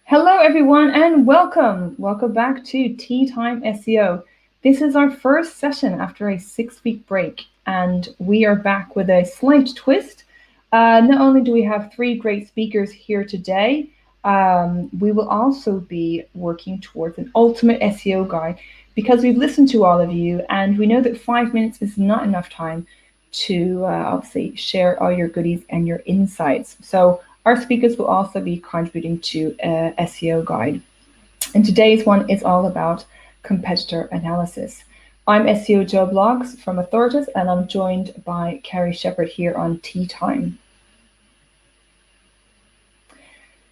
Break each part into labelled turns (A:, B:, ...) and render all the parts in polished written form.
A: Hello everyone and welcome. Welcome back to Time SEO. This is our first session after a 6-week break and we are back with a slight twist. Not only do we have 3 great speakers here today, we will also be working towards an ultimate SEO guide because we've listened to all of you and we know that 5 minutes is not enough time to obviously share all your goodies and your insights. So our speakers will also be contributing to a SEO guide. And today's one is all about competitor analysis. I'm SEO Joe Blogs from Authoritas, and I'm joined by Carrie Shepherd here on Tea Time.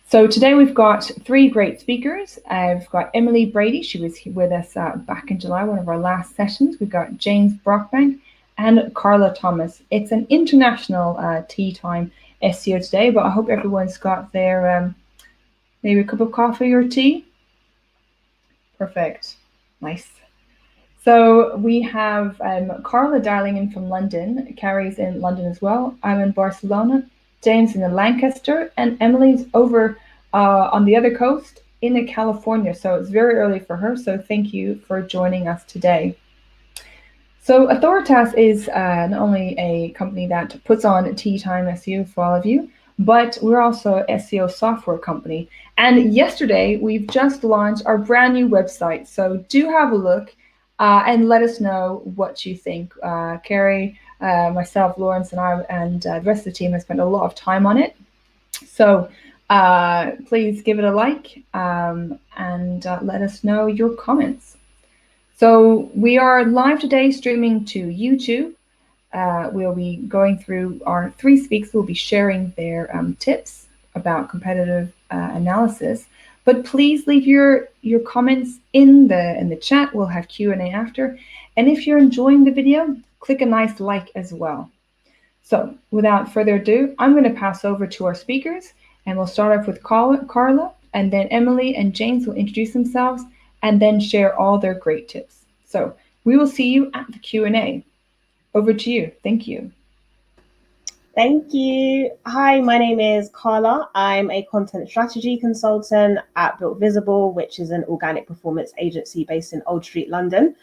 A: So today we've got 3 great speakers. I've got Emily Brady. She was with us back in July, one of our last sessions. We've got James Brockbank and Carla Thomas. It's an international tea time SEO today, but I hope everyone's got their maybe a cup of coffee or tea. Perfect. Nice. So we have Carla dialing in from London. Carrie's in London as well. I'm in Barcelona. James in Lancaster, and Emily's over on the other coast in California. So it's very early for her. So thank you for joining us today. So Authoritas is not only a company that puts on Tea Time SEO for all of you, but we're also an SEO software company. And yesterday, we've just launched our brand new website. So do have a look and let us know what you think. Carrie, myself, Lawrence, and I, and the rest of the team have spent a lot of time on it. So please give it a like and let us know your comments. So we are live today streaming to YouTube. We'll be going through our 3 speakers who will be sharing their tips about competitive analysis. But please leave your comments in the chat. We'll have Q&A after. And if you're enjoying the video, click a nice like as well. So without further ado, I'm going to pass over to our speakers, and we'll start off with Carla, and then Emily and James will introduce themselves and then share all their great tips. So we will see you at the Q&A. Over to you. Thank you.
B: Thank you. Hi, my name is Carla. I'm a content strategy consultant at Built Visible, which is an organic performance agency based in Old Street, London.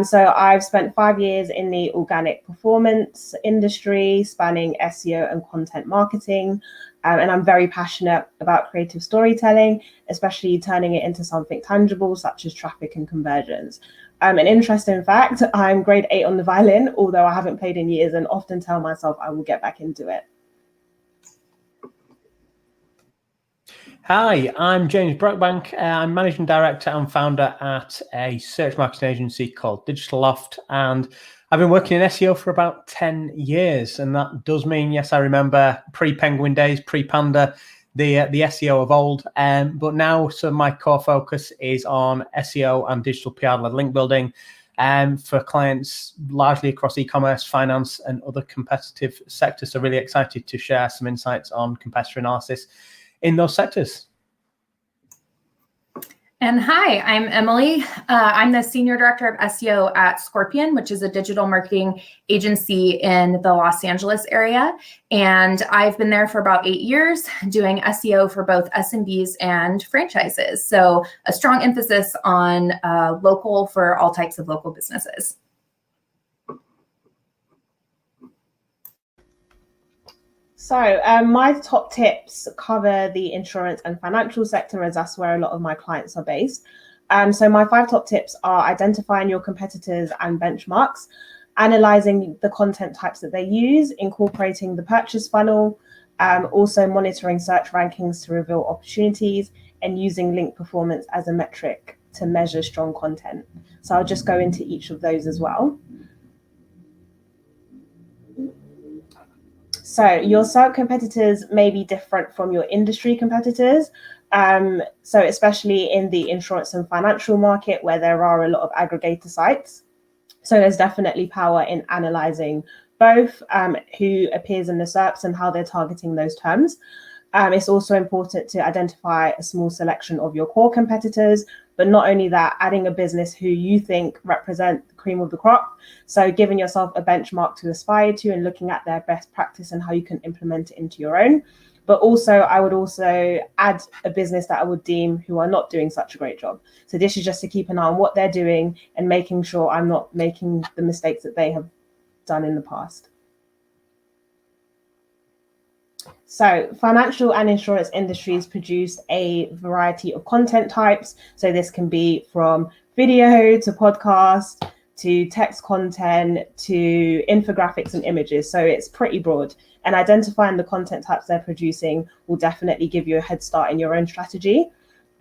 B: So I've spent 5 years in the organic performance industry, spanning SEO and content marketing. And I'm very passionate about creative storytelling, especially turning it into something tangible, such as traffic and conversions. An interesting fact, I'm grade 8 on the violin, although I haven't played in years, and often tell myself I will get back into it.
C: Hi, I'm James Brockbank. I'm managing director and founder at a search marketing agency called Digital Loft, and I've been working in SEO for about 10 years. And that does mean, yes, I remember pre-Penguin days, pre-Panda, the SEO of old. But now, so my core focus is on SEO and digital PR-led link building for clients largely across e-commerce, finance, and other competitive sectors. So really excited to share some insights on competitor analysis in those sectors.
D: And hi, I'm Emily. I'm the Senior Director of SEO at Scorpion, which is a digital marketing agency in the Los Angeles area. And I've been there for about 8 years doing SEO for both SMBs and franchises. So a strong emphasis on local for all types of local businesses.
B: So my top tips cover the insurance and financial sector, as that's where a lot of my clients are based. So my 5 top tips are identifying your competitors and benchmarks, analyzing the content types that they use, incorporating the purchase funnel, also monitoring search rankings to reveal opportunities, and using link performance as a metric to measure strong content. So I'll just go into each of those as well. So your SEO competitors may be different from your industry competitors. So especially in the insurance and financial market where there are a lot of aggregator sites. So there's definitely power in analyzing both who appears in the SERPs and how they're targeting those terms. It's also important to identify a small selection of your core competitors, But not only that, adding a business who you think represent the cream of the crop. So giving yourself a benchmark to aspire to and looking at their best practice and how you can implement it into your own. But also, I would also add a business that I would deem who are not doing such a great job. So this is just to keep an eye on what they're doing and making sure I'm not making the mistakes that they have done in the past. So financial and insurance industries produce a variety of content types. So this can be from video to podcast to text content to infographics and images. So it's pretty broad. And identifying the content types they're producing will definitely give you a head start in your own strategy.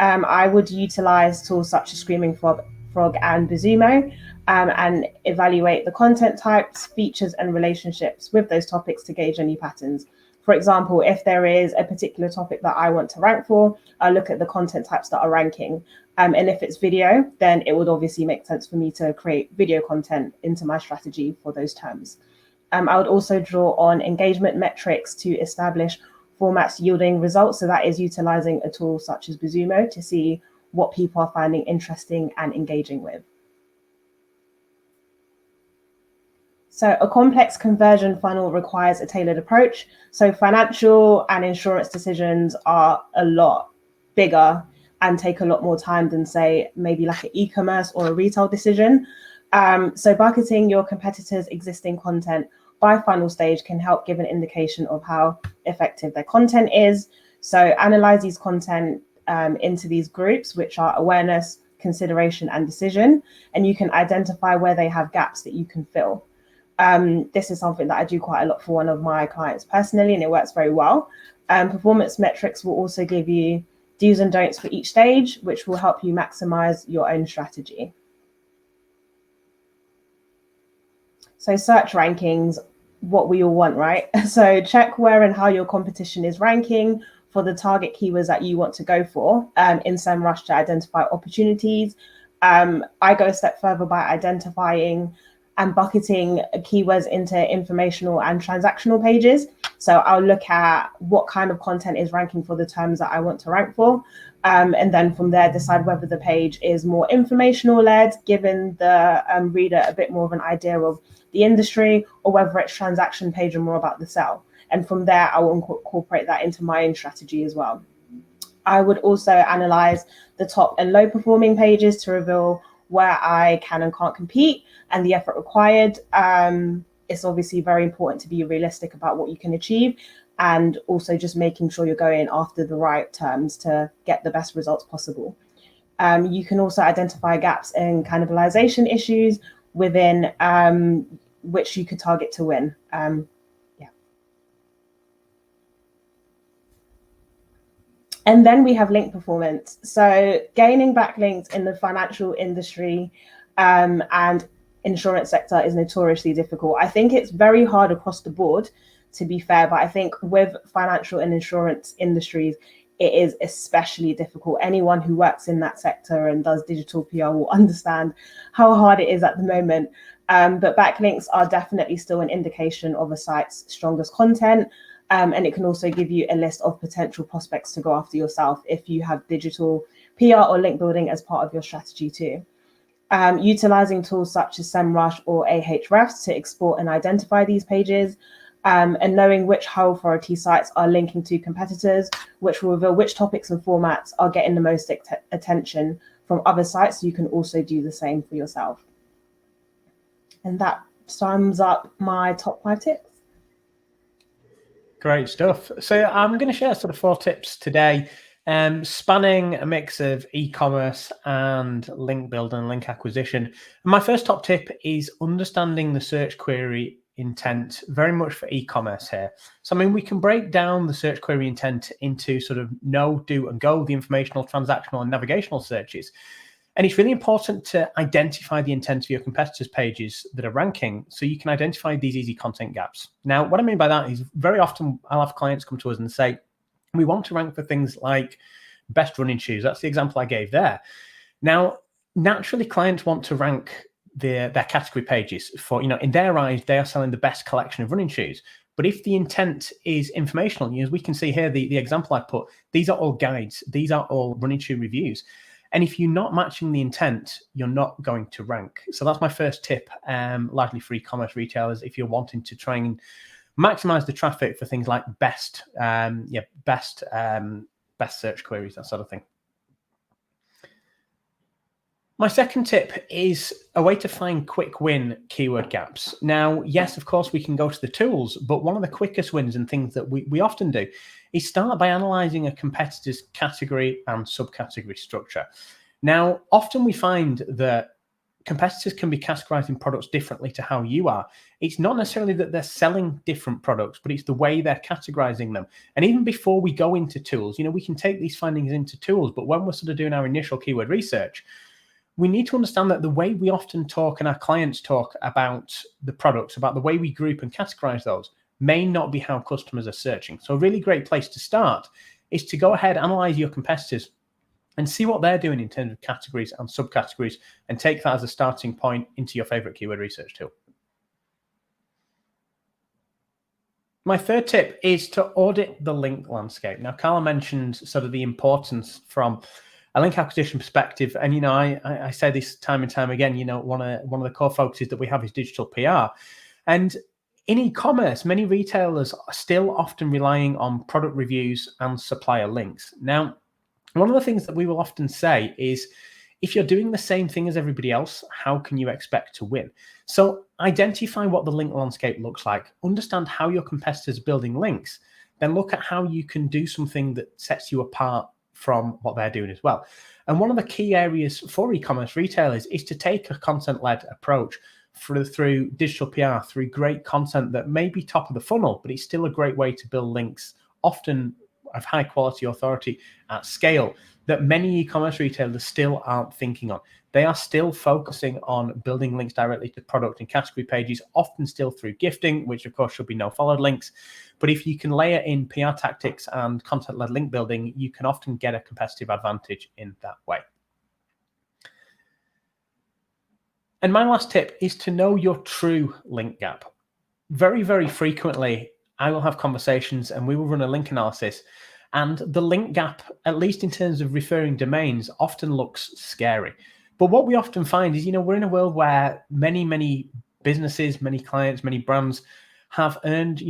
B: I would utilize tools such as Screaming Frog and Bizumo and evaluate the content types, features, and relationships with those topics to gauge any patterns. For example, if there is a particular topic that I want to rank for, I'll look at the content types that are ranking. And if it's video, then it would obviously make sense for me to create video content into my strategy for those terms. I would also draw on engagement metrics to establish formats yielding results. So that is utilizing a tool such as Bizumo to see what people are finding interesting and engaging with. So a complex conversion funnel requires a tailored approach. So financial and insurance decisions are a lot bigger and take a lot more time than, say, maybe like an e-commerce or a retail decision. So bucketing your competitors' existing content by funnel stage can help give an indication of how effective their content is. So analyze these content into these groups, which are awareness, consideration, and decision. And you can identify where they have gaps that you can fill. This is something that I do quite a lot for one of my clients personally, and it works very well. Performance metrics will also give you do's and don'ts for each stage, which will help you maximize your own strategy. So search rankings, what we all want, right? So check where and how your competition is ranking for the target keywords that you want to go for in SEMrush to identify opportunities. I go a step further by identifying and bucketing keywords into informational and transactional pages. So I'll look at what kind of content is ranking for the terms that I want to rank for. And then from there, decide whether the page is more informational led, giving the reader a bit more of an idea of the industry, or whether it's transaction page and more about the sell. And from there, I will incorporate that into my own strategy as well. I would also analyze the top and low performing pages to reveal where I can and can't compete and the effort required. It's obviously very important to be realistic about what you can achieve, and also just making sure you're going after the right terms to get the best results possible. You can also identify gaps and cannibalization issues within which you could target to win. And then we have link performance. So gaining backlinks in the financial industry and insurance sector is notoriously difficult. I think it's very hard across the board, to be fair, but I think with financial and insurance industries, it is especially difficult. Anyone who works in that sector and does digital PR will understand how hard it is at the moment. But backlinks are definitely still an indication of a site's strongest content. And it can also give you a list of potential prospects to go after yourself if you have digital PR or link building as part of your strategy too. Utilizing tools such as SEMrush or Ahrefs to export and identify these pages, and knowing which high authority sites are linking to competitors, which will reveal which topics and formats are getting the most attention from other sites. So you can also do the same for yourself. And that sums up my top 5 tips.
C: Great stuff. So I'm going to share sort of 4 tips today, spanning a mix of e-commerce and link building and link acquisition. And my first top tip is understanding the search query intent, very much for e-commerce here. So, I mean, we can break down the search query intent into sort of know, do, and go, the informational, transactional, and navigational searches. And it's really important to identify the intent of your competitors' pages that are ranking so you can identify these easy content gaps. Now, what I mean by that is very often I'll have clients come to us and say, we want to rank for things like best running shoes. That's the example I gave there. Now, naturally, clients want to rank their category pages for, in their eyes, they are selling the best collection of running shoes. But if the intent is informational, as we can see here, the example I put, these are all guides. These are all running shoe reviews. And if you're not matching the intent, you're not going to rank. So that's my first tip, largely for e-commerce retailers, if you're wanting to try and maximize the traffic for things like best search queries, that sort of thing. My second tip is a way to find quick win keyword gaps. Now, yes, of course, we can go to the tools, but one of the quickest wins and things that we often do is start by analyzing a competitor's category and subcategory structure. Now, often we find that competitors can be categorizing products differently to how you are. It's not necessarily that they're selling different products, but it's the way they're categorizing them. And even before we go into tools, we can take these findings into tools, but when we're sort of doing our initial keyword research, we need to understand that the way we often talk and our clients talk about the products, about the way we group and categorize those, may not be how customers are searching. So a really great place to start is to go ahead, analyze your competitors and see what they're doing in terms of categories and subcategories, and take that as a starting point into your favorite keyword research tool. My third tip is to audit the link landscape. Now, Carla mentioned sort of the importance from a link acquisition perspective. And, I say this time and time again, one of the core focuses that we have is digital PR. And in e-commerce, many retailers are still often relying on product reviews and supplier links. Now, one of the things that we will often say is, if you're doing the same thing as everybody else, how can you expect to win? So identify what the link landscape looks like, understand how your competitors are building links, then look at how you can do something that sets you apart from what they're doing as well. And one of the key areas for e-commerce retailers is to take a content-led approach through digital PR, through great content that may be top of the funnel, but it's still a great way to build links, often of high quality authority at scale, that many e-commerce retailers still aren't thinking on. They are still focusing on building links directly to product and category pages, often still through gifting, which of course should be no followed links. But if you can layer in PR tactics and content-led link building, you can often get a competitive advantage in that way. And my last tip is to know your true link gap. Very, very frequently, I will have conversations and we will run a link analysis, and the link gap, at least in terms of referring domains, often looks scary. But what we often find is, we're in a world where many businesses, many clients, many brands have earned,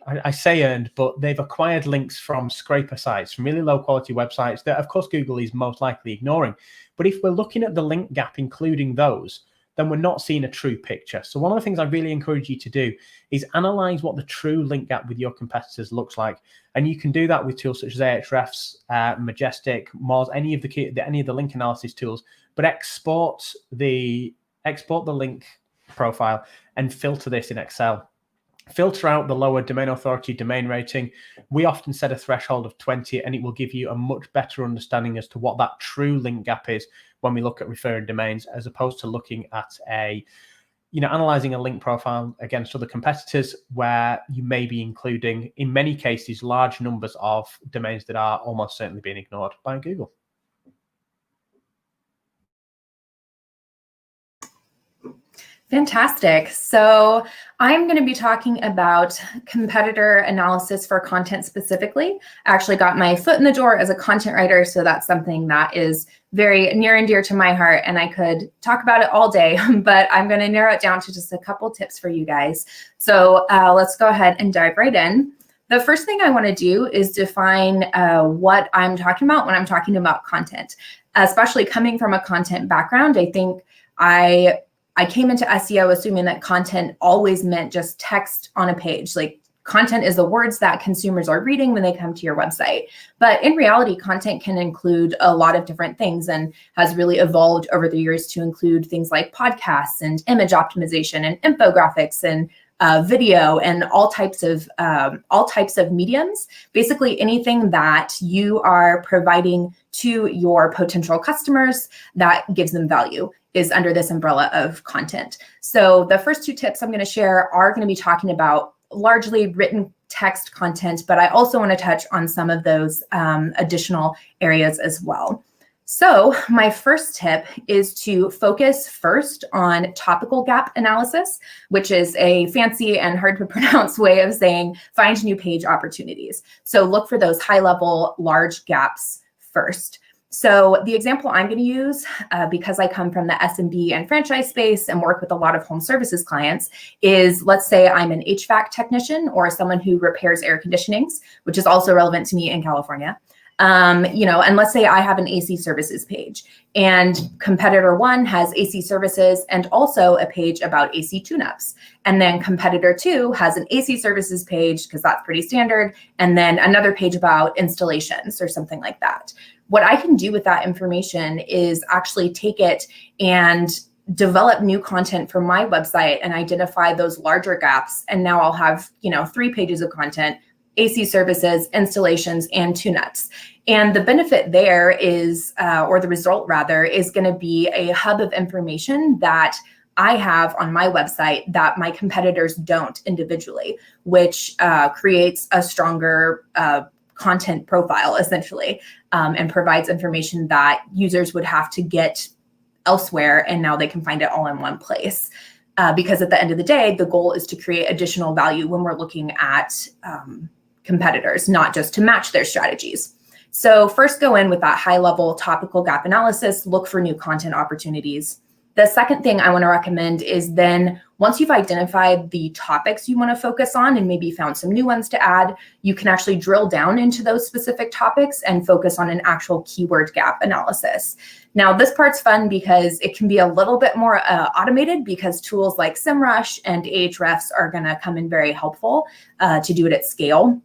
C: I say earned, but they've acquired links from scraper sites, from really low quality websites that, of course, Google is most likely ignoring. But if we're looking at the link gap, including those, then we're not seeing a true picture. So one of the things I really encourage you to do is analyze what the true link gap with your competitors looks like. And you can do that with tools such as Ahrefs, Majestic, Moz, any of the link analysis tools, but export the link profile and filter this in Excel. Filter out the lower domain authority, domain rating. We often set a threshold of 20, and it will give you a much better understanding as to what that true link gap is when we look at referring domains, as opposed to looking at analyzing a link profile against other competitors, where you may be including, in many cases, large numbers of domains that are almost certainly being ignored by Google.
D: Fantastic. So I'm going to be talking about competitor analysis for content specifically. I actually got my foot in the door as a content writer, so that's something that is very near and dear to my heart, and I could talk about it all day, but I'm going to narrow it down to just a couple tips for you guys. So let's go ahead and dive right in. The first thing I want to do is define what I'm talking about when I'm talking about content. Especially coming from a content background, I think I came into SEO assuming that content always meant just text on a page. Like, content is the words that consumers are reading when they come to your website. But in reality, content can include a lot of different things and has really evolved over the years to include things like podcasts and image optimization and infographics and video and all types of mediums. Basically, anything that you are providing to your potential customers that gives them value is under this umbrella of content. So the first two tips I'm going to share are going to be talking about largely written text content, but I also want to touch on some of those additional areas as well. So my first tip is to focus first on topical gap analysis, which is a fancy and hard to pronounce way of saying find new page opportunities. So look for those high level, large gaps first. So the example I'm going to use, because I come from the SMB and franchise space and work with a lot of home services clients, is, let's say I'm an HVAC technician or someone who repairs air conditionings, which is also relevant to me in California. And let's say I have an AC services page, and competitor 1 has AC services and also a page about AC tune-ups. And then competitor 2 has an AC services page, because that's pretty standard, and then another page about installations or something like that. What I can do with that information is actually take it and develop new content for my website and identify those larger gaps. And now I'll have, 3 pages of content: AC services, installations, and tune-ups. And the benefit there is, or the result rather, is going to be a hub of information that I have on my website that my competitors don't individually, which creates a stronger content profile, essentially, and provides information that users would have to get elsewhere, and now they can find it all in one place. Because at the end of the day, the goal is to create additional value when we're looking at competitors, not just to match their strategies. So first, go in with that high-level topical gap analysis, look for new content opportunities. The second thing I want to recommend is then, once you've identified the topics you want to focus on and maybe found some new ones to add, you can actually drill down into those specific topics and focus on an actual keyword gap analysis. Now, this part's fun because it can be a little bit more automated, because tools like SEMrush and Ahrefs are going to come in very helpful to do it at scale.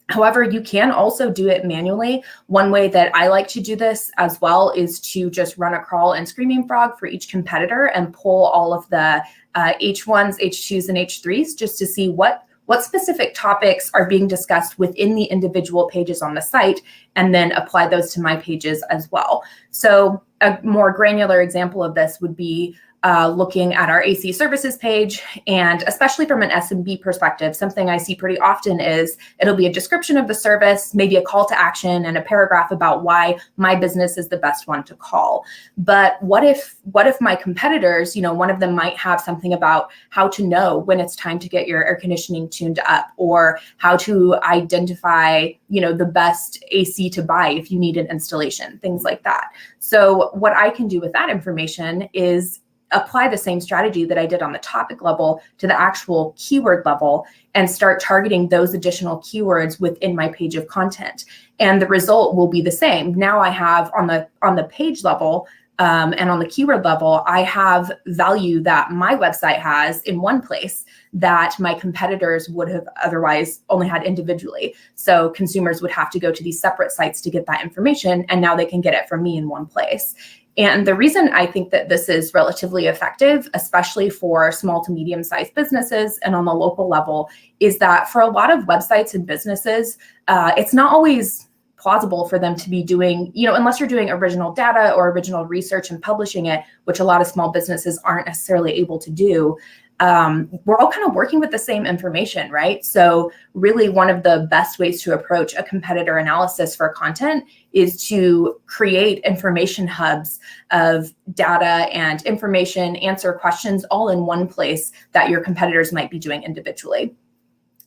D: However, you can also do it manually. One way that I like to do this as well is to just run a crawl and screaming frog for each competitor and pull all of the H1s, H2s, and H3s just to see what specific topics are being discussed within the individual pages on the site, and then apply those to my pages as well. So a more granular example of this would be looking at our AC services page, and especially from an SMB perspective, something I see pretty often is it'll be a description of the service, maybe a call to action, and a paragraph about why my business is the best one to call. But what if my competitors, one of them might have something about how to know when it's time to get your air conditioning tuned up, or how to identify, the best AC to buy if you need an installation, things like that. So what I can do with that information is apply the same strategy that I did on the topic level to the actual keyword level and start targeting those additional keywords within my page of content. And the result will be the same. Now I have on the page level and on the keyword level, I have value that my website has in one place that my competitors would have otherwise only had individually. So consumers would have to go to these separate sites to get that information, and now they can get it from me in one place. And the reason I think that this is relatively effective, especially for small to medium-sized businesses and on the local level, is that for a lot of websites and businesses, it's not always plausible for them to be doing, unless you're doing original data or original research and publishing it, which a lot of small businesses aren't necessarily able to do. We're all kind of working with the same information, right? So really one of the best ways to approach a competitor analysis for content is to create information hubs of data and information, answer questions all in one place that your competitors might be doing individually.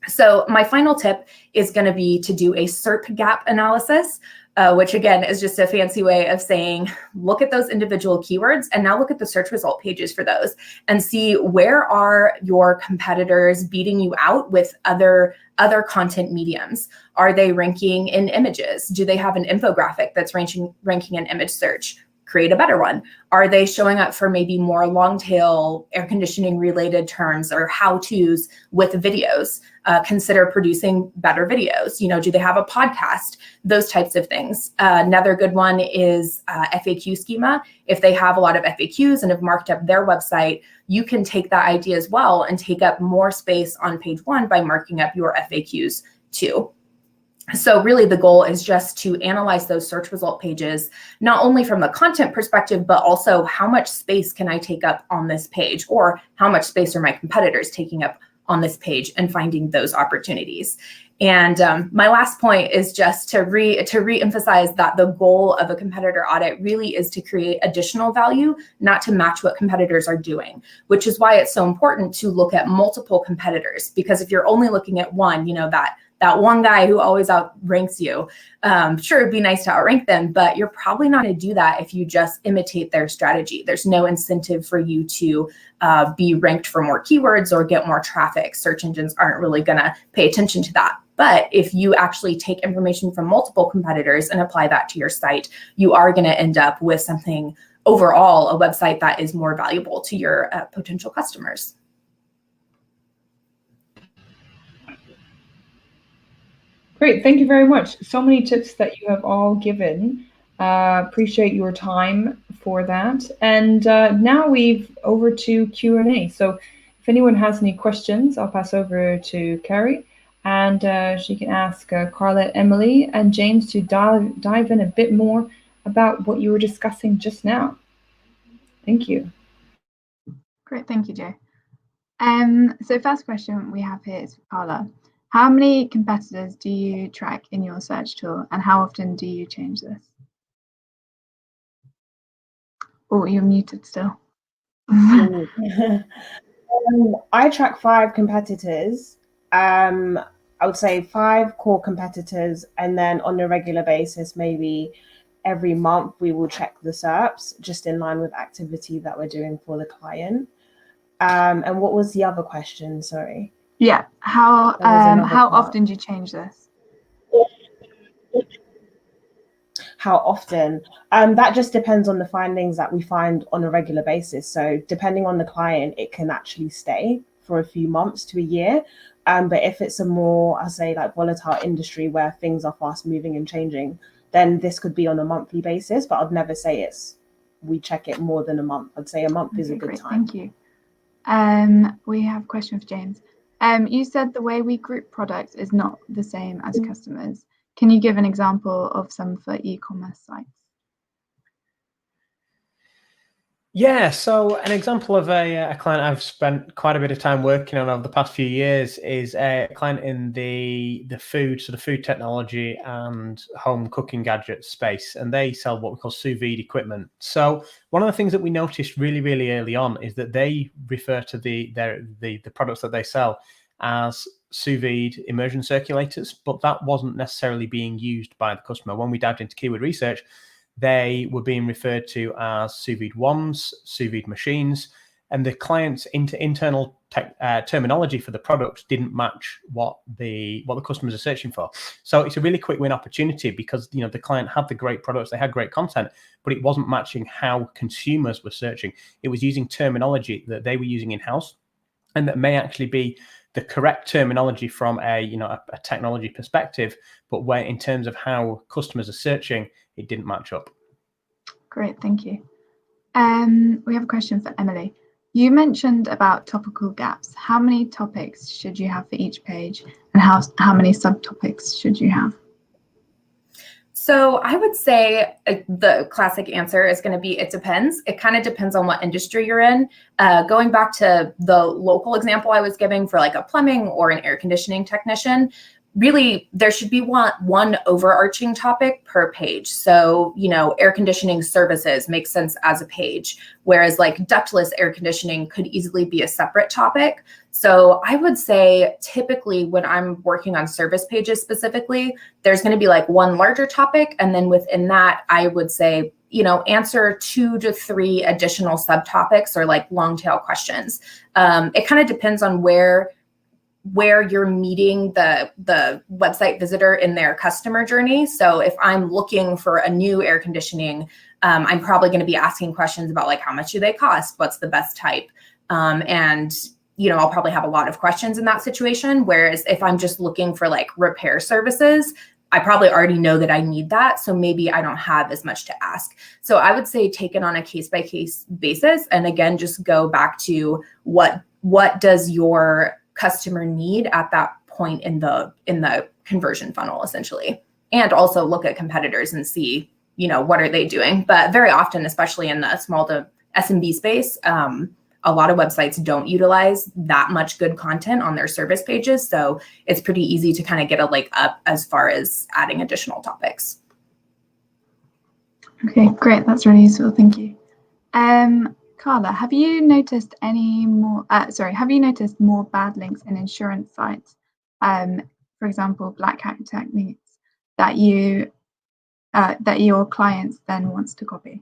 D: So my final tip is going to be to do a SERP gap analysis, which again is just a fancy way of saying, look at those individual keywords and now look at the search result pages for those and see where are your competitors beating you out with other content mediums. Are they ranking in images? Do they have an infographic that's ranking in image search? Create a better one. Are they showing up for maybe more long tail air conditioning related terms or how-tos with videos? Consider producing better videos. Do they have a podcast? Those types of things. Another good one is FAQ schema. If they have a lot of FAQs and have marked up their website, you can take that idea as well and take up more space on page 1 by marking up your FAQs too. So really the goal is just to analyze those search result pages, not only from the content perspective, but also how much space can I take up on this page, or how much space are my competitors taking up on this page, and finding those opportunities. And my last point is just to re-emphasize that the goal of a competitor audit really is to create additional value, not to match what competitors are doing, which is why it's so important to look at multiple competitors, because if you're only looking at one, that that one guy who always outranks you. Sure, it'd be nice to outrank them, but you're probably not going to do that if you just imitate their strategy. There's no incentive for you to be ranked for more keywords or get more traffic. Search engines aren't really going to pay attention to that. But if you actually take information from multiple competitors and apply that to your site, you are going to end up with something overall, a website that is more valuable to your potential customers.
A: Great, thank you very much. So many tips that you have all given. Appreciate your time for that. And now we've over to Q&A. So if anyone has any questions, I'll pass over to Carrie, and she can ask Carla, Emily, and James to dive in a bit more about what you were discussing just now. Thank you.
E: Great, thank you, Jo. So first question we have here is for Carla. How many competitors do you track in your search tool, and how often do you change this? Oh, you're muted still.
B: I track 5 competitors. I would say 5 core competitors, and then on a regular basis, maybe every month, we will check the SERPs just in line with activity that we're doing for the client. And what was the other question? Sorry.
E: Yeah. How often do you change this?
B: How often? That just depends on the findings that we find on a regular basis. So depending on the client, it can actually stay for a few months to a year. But if it's a more, I'll say, like volatile industry where things are fast moving and changing, then this could be on a monthly basis. But I'd never say we check it more than a month. I'd say a month is a good time.
E: Thank you. We have a question for James. You said the way we group products is not the same as customers. Can you give an example of some for e-commerce sites?
C: Yeah, so an example of a client I've spent quite a bit of time working on over the past few years is a client in the food, so the food technology and home cooking gadgets space, and they sell what we call sous vide equipment. So one of the things that we noticed really, really early on is that they refer to the products that they sell as sous vide immersion circulators, but that wasn't necessarily being used by the customer. When we dived into keyword research, they were being referred to as sous vide wands, sous vide machines, and the client's internal terminology for the product didn't match what the customers are searching for. So it's a really quick win opportunity because the client had the great products, they had great content, but it wasn't matching how consumers were searching. It was using terminology that they were using in-house, and that may actually be the correct terminology from a technology perspective, but where in terms of how customers are searching, it didn't match up. Great,
E: thank you. We have a question for Emily. You mentioned about topical gaps. How many topics should you have for each page, and how many subtopics should you have?
D: So I would say the classic answer is going to be, it depends. It kind of depends on what industry you're in. Going back to the local example I was giving for like a plumbing or an air conditioning technician, really there should be one overarching topic per page. So, air conditioning services makes sense as a page, whereas like ductless air conditioning could easily be a separate topic. So I would say typically when I'm working on service pages specifically, there's going to be like one larger topic. And then within that, I would say, answer 2 to 3 additional subtopics or like long tail questions. It kind of depends on where you're meeting the website visitor in their customer journey. So if I'm looking for a new air conditioning, I'm probably going to be asking questions about like, how much do they cost? What's the best type? And I'll probably have a lot of questions in that situation. Whereas if I'm just looking for like repair services, I probably already know that I need that. So maybe I don't have as much to ask. So I would say take it on a case-by-case basis. And again, just go back to what does your customer need at that point in the conversion funnel, essentially. And also look at competitors and see, what are they doing? But very often, especially in the small to SMB space, a lot of websites don't utilize that much good content on their service pages. So it's pretty easy to kind of get a leg up as far as adding additional topics.
E: Okay, great. That's really useful. Thank you. Carla, have you noticed more bad links in insurance sites for example, black hat techniques that you that your clients then wants to copy?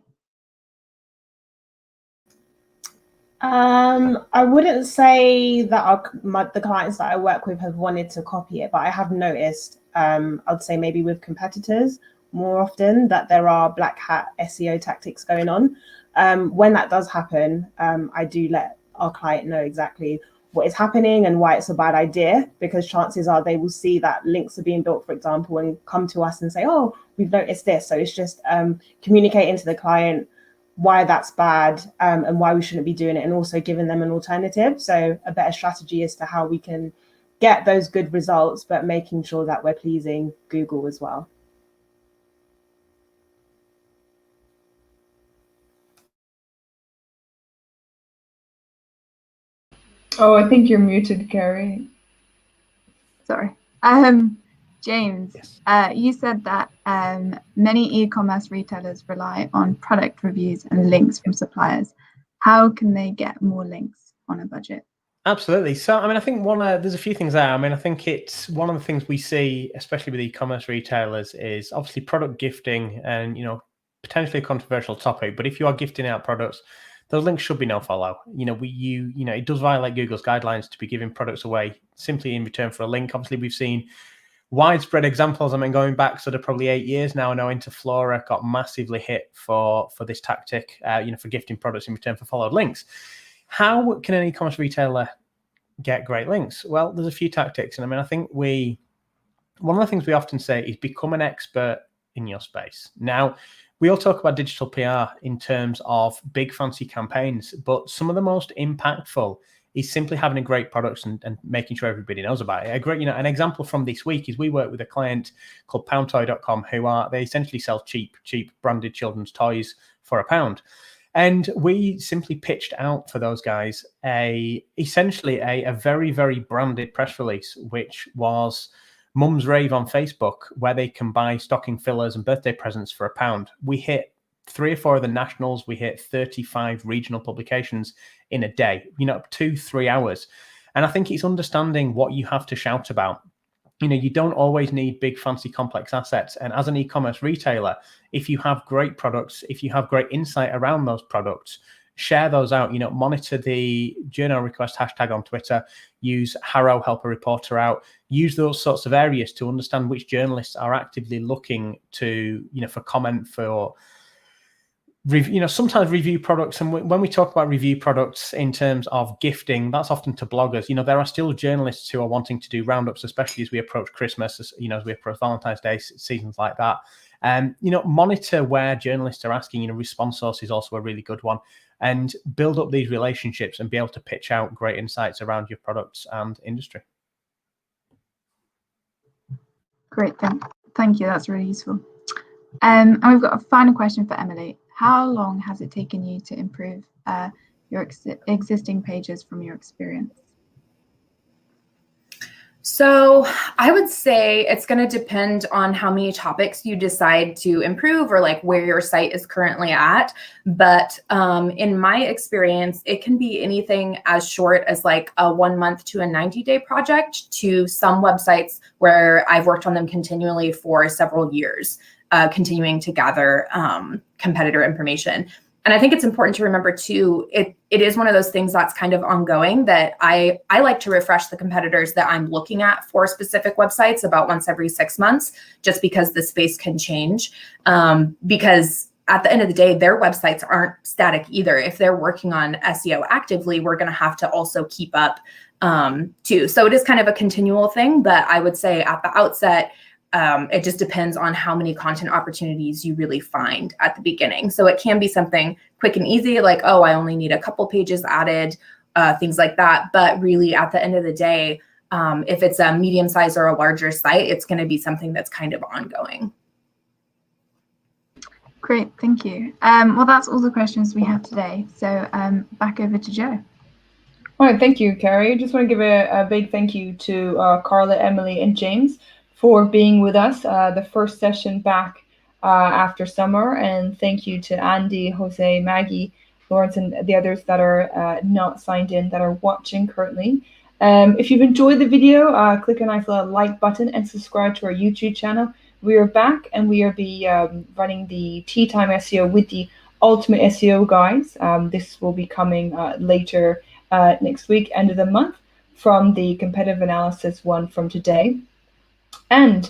B: I wouldn't say that the clients that I work with have wanted to copy it, but I have noticed, I'd say maybe with competitors more often, that there are black hat SEO tactics going on. When that does happen, I do let our client know exactly what is happening and why it's a bad idea, because chances are they will see that links are being built, for example, and come to us and say, oh, we've noticed this. So it's just communicating to the client why that's bad, and why we shouldn't be doing it, and also giving them an alternative. So a better strategy as to how we can get those good results, but making sure that we're pleasing Google as well.
A: Oh, I think you're muted, Carrie.
E: Sorry. James,
C: Yes.
E: You said that many e-commerce retailers rely on product reviews and links from suppliers. How can they get more links on a budget?
C: Absolutely. So, I mean, I think there's a few things there. I mean, I think it's one of the things we see, especially with e-commerce retailers, is obviously product gifting, and potentially a controversial topic. But if you are gifting out products, those links should be no follow. It does violate Google's guidelines to be giving products away simply in return for a link. Obviously, we've seen widespread examples. I mean, going back sort of probably 8 years now, I know Interflora got massively hit for this tactic, for gifting products in return for followed links. How can an e-commerce retailer get great links? Well, there's a few tactics. And I mean, I think one of the things we often say is become an expert in your space. Now, we all talk about digital PR in terms of big fancy campaigns, but some of the most impactful is simply having a great product and making sure everybody knows about it. An example from this week is we work with a client called poundtoy.com they essentially sell cheap branded children's toys for £1. And we simply pitched out for those guys essentially a very, very branded press release, which was Mum's Rave on Facebook, where they can buy stocking fillers and birthday presents for £1. We hit 3 or 4 of the nationals. We hit 35 regional publications in a day, 2-3 hours. And I think it's understanding what you have to shout about. You don't always need big, fancy, complex assets. And as an e-commerce retailer, if you have great products, if you have great insight around those products, share those out. Monitor the journal request hashtag on Twitter, use Harrow, help a reporter out, use those sorts of areas to understand which journalists are actively looking to, for comment, for sometimes review products. And when we talk about review products in terms of gifting, that's often to bloggers. There are still journalists who are wanting to do roundups, especially as we approach Christmas, as we approach Valentine's Day, seasons like that. Monitor where journalists are asking. Response Source is also a really good one, and build up these relationships and be able to pitch out great insights around your products and industry.
E: Great, thank you. That's really useful. And we've got a final question for Emily. How long has it taken you to improve your existing pages from your experience?
D: So I would say it's going to depend on how many topics you decide to improve, or like where your site is currently at. But in my experience, it can be anything as short as like a 1 month to a 90-day project, to some websites where I've worked on them continually for several years, continuing to gather competitor information. And I think it's important to remember too, it is one of those things that's kind of ongoing, that I like to refresh the competitors that I'm looking at for specific websites about once every 6 months, just because the space can change. Because at the end of the day, their websites aren't static either. If they're working on SEO actively, we're going to have to also keep up too. So it is kind of a continual thing, but I would say at the outset, it just depends on how many content opportunities you really find at the beginning. So it can be something quick and easy, like, oh, I only need a couple pages added, things like that. But really, at the end of the day, if it's a medium size or a larger site, it's going to be something that's kind of ongoing.
E: Great, thank you. Well, that's all the questions we have today. So back over to Joe.
A: All right, thank you, Carrie. I just want to give a big thank you to Carla, Emily, and James for being with us, the first session back after summer. And thank you to Andy, Jose, Maggie, Lawrence, and the others that are not signed in, that are watching currently. If you've enjoyed the video, click a nice little like button and subscribe to our YouTube channel. We are back, and we are running the Time SEO with the Ultimate SEO Guides. This will be coming later next week, end of the month, from the competitive analysis one from today. And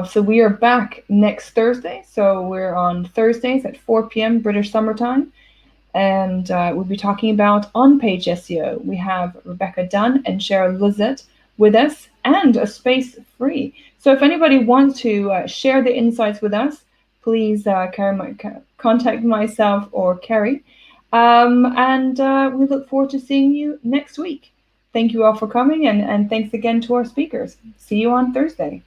A: so we are back next Thursday. So we're on Thursdays at 4 p.m. British Summer Time. And we'll be talking about on-page SEO. We have Rebecca Dunn and Cheryl Lizette with us, and a space free. So if anybody wants to share the insights with us, please contact myself or Kerry. And we look forward to seeing you next week. Thank you all for coming, and thanks again to our speakers. See you on Thursday.